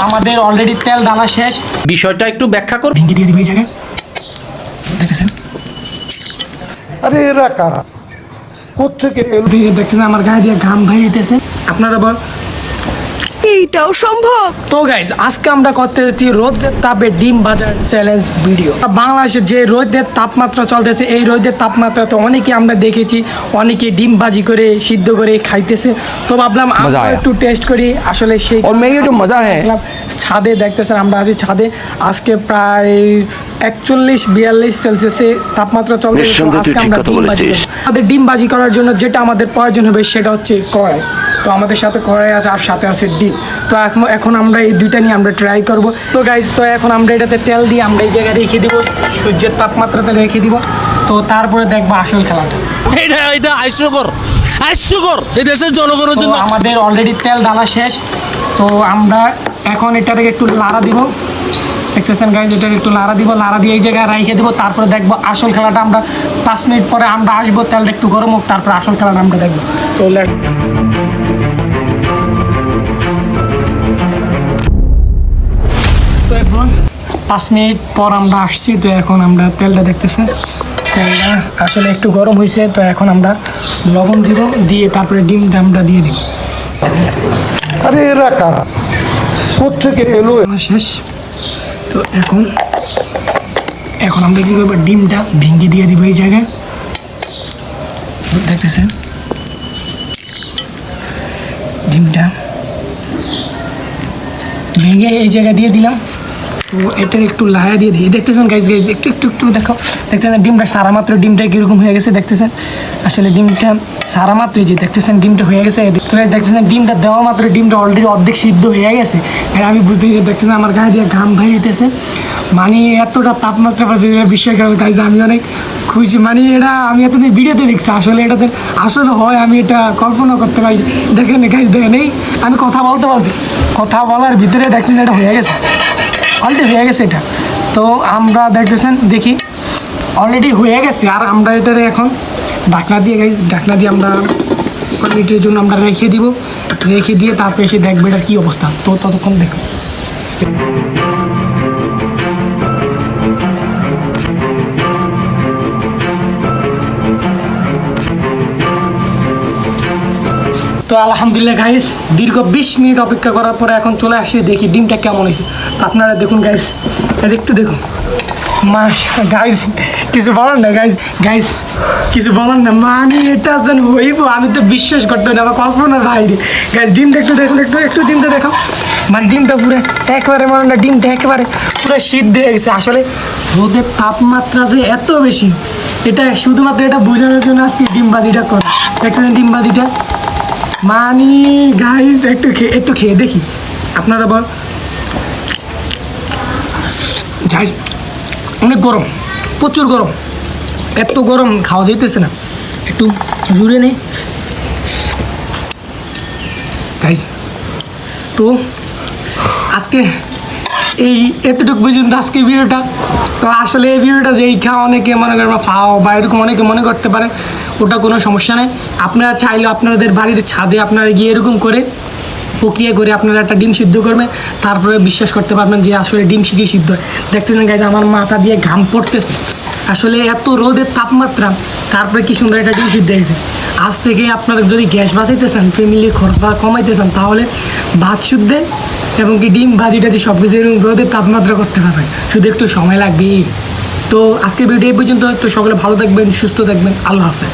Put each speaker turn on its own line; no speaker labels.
আমাদের অলরেডি তেল ঢালা শেষ।
বিষয়টা একটু ব্যাখ্যা করুন।
ভেঙে দিয়ে দিবি এই জায়গায়, দেখতেছেন?
আরে এরা কারা, কোত্থেকে এলো?
দেখতেছেন আমার গায়ে দিয়ে ঘাম বেরিয়েছে। আপনারা বল
এইটাও সম্ভব?
তো গাইজ আজকে আমরা করতে যাচ্ছি রোদের তাপে ডিম ভাজার চ্যালেঞ্জ ভিডিও। বাংলাদেশে যে রোদের তাপমাত্রা চলতেছে, এই রোদের তাপমাত্রা তো অনেকে আমরা দেখেছি, অনেকে ডিম ভাজি করে সিদ্ধ করে খাইতেছে। তো ভাবলাম আমরা একটু টেস্ট করি আসলে সেই
মজা হ্যাঁ।
ছাদে দেখতেছেন আমরা আছি ছাদে, আজকে প্রায় 41-42 সেলসিয়াসে তাপমাত্রা চলবে। আজকে আমরা ডিম ভাজি করব। আমাদের ডিম ভাজি করার জন্য যেটা আমাদের প্রয়োজন হবে সেটা হচ্ছে কড়াই। তো আমাদের সাথে কড়াই আছে আর সাথে আছে ডিম। তো এখন আমরা এই দুইটা নিয়ে আমরা ট্রাই করব। তো গাইজ তো এখন আমরা এটাতে তেল দিয়ে আমরা এই জায়গায় রেখে দিব, সূর্যের তাপমাত্রাতে রেখে দিব। তো তারপরে দেখবো আসল খেলাটা।
এটা হাস্যকর এই দেশের জনগণের জন্য।
আমাদের অলরেডি তেল ঢালা শেষ। তো আমরা এখন এটাকে একটু লাড়া দিব, দেখতেছেন গাইজ, এটাকে একটু লাড়া দিব, লাড়া দিয়ে এই জায়গায় রেখে দেবো। তারপরে দেখবো আসল খেলাটা। আমরা 5 মিনিট পরে আমরা আসবো, তেলটা একটু গরম হোক, তারপরে আসল খেলাটা আমরা দেখবো। তো তো এখন 5 মিনিট পর আমরা আসছি। তো এখন আমরা তেলটা দেখতেছেন, তেলটা আসলে একটু গরম হয়েছে। তো এখন আমরা লবণ দিব, দিয়ে তারপরে ডিমটা আমরা দিয়ে দিব।
আরে এরা কারা, কোত্থেকে এলো?
শেষ। তো এখন আমরা কী করবো, ডিমটা ভেঙে দিয়ে দিব এই জায়গায়, দেখতেছেন? ডিমটা ভেঙে এই জায়গায় দিয়ে দিলাম। তো এটার একটু লায়া দিয়ে দিই, দেখতেছেন গাইজ, একটু দেখো, দেখতেছেন ডিমটা সারা মাত্র ডিমটা কীরকম হয়ে গেছে, দেখতেছেন? আসলে ডিমটা সারা মাত্রই যে দেখতেছেন ডিমটা হয়ে গেছে। তো দেখতেছেন ডিমটা দেওয়া মাত্র ডিমটা অলরেডি অর্ধেক সিদ্ধ হয়ে গেছে। আর আমি বুঝতে দেখতেছেন আমার গায়ে দিয়ে ঘাম বেরিয়েছে। মানে এতটা তাপমাত্রা পাচ্ছে বিশ্বাস করেন গাইজ, আমি অনেক খুশি। মানে এটা আমি এতদিন ভিডিওতে দেখছি, আসলে এটাতে আসলে হয় আমি এটা কল্পনা করতে পারি। দেখেন গাইজ, দেখেন এই আমি কথা বলার ভিতরে দেখছেন এটা হয়ে গেছে, অলরেডি হয়ে গেছে এটা। তো আমরা দেখতেছেন, দেখি অলরেডি হয়ে গেছে। আর আমরা এটারে এখন ঢাকনা দিয়ে আমরা মিনিটের জন্য আমরা রেখে দিয়ে তারপরে এসে দেখবে এটার কী অবস্থা। তো ততক্ষণ দেখো। তো আলহামদুলিল্লাহ গাইস, দীর্ঘ 20 মিনিট অপেক্ষা করার পরে এখন চলে আসি, দেখি ডিমটা কেমন হয়েছে। আপনারা দেখুন গাইস, একটু দেখুন। গাইস কিছু বলার না, গাইস কিছু বলার না। মানে এটা যেন হইব আমি তো বিশ্বাস করতে না, আমার কল্পনার বাইরে। গাইস ডিমটা একটু দেখুন, একটু ডিমটা দেখো। মানে ডিমটা পুরো একেবারে মনে না, ডিমটা একেবারে পুরো সিদ্ধ হয়ে গেছে। আসলে রোদের তাপমাত্রা যে এত বেশি, এটা শুধুমাত্র এটা বোঝানোর জন্য আজকে ডিম ভাজিটা করা। দেখছেন ডিম ভাজিটা? মানে গাইস একটু খেয়ে দেখি, আপনারা বল। গাইস অনেক গরম, প্রচুর গরম, এত গরম খাওয়া যেতেছে না। একটু জুড়ে নেই গাইস। তো আজকে এই এতটুকু পর্যন্ত আজকে ভিডিওটা। তো আসলে এই ভিডিওটা যেই খাওয়া অনেকে মনে করেন ফাও বা এরকম অনেকে মনে করতে পারে, ওটা কোনো সমস্যা নেই। আপনারা চাইলে আপনাদের বাড়ির ছাদে আপনারা গিয়ে এরকম করে প্রক্রিয়া করে আপনারা একটা ডিম সিদ্ধ করবেন, তারপরে বিশ্বাস করতে পারবেন যে আসলে ডিম শিখে সিদ্ধ হয়। দেখতেছেন গাইজ আমার মাথা দিয়ে ঘাম পড়তেছে। আসলে এত রোদের তাপমাত্রা, তারপরে কি সুন্দর একটা ডিম সিদ্ধ হয়েছে। আজ থেকে আপনারা যদি গ্যাস বাঁচাইতে চান, ফ্যামিলির খরচ কমাইতে চান, তাহলে ভাত শুদ্ধে এবং কি ডিম ভাজিটা যে সব কিছু এরকম রোদের তাপমাত্রা করতে পারবেন, শুধু একটু সময় লাগবে। তো আজকের ভিডিও এই পর্যন্ত। তো সকলে ভালো থাকবেন, সুস্থ থাকবেন, আল্লাহ হাফেজ।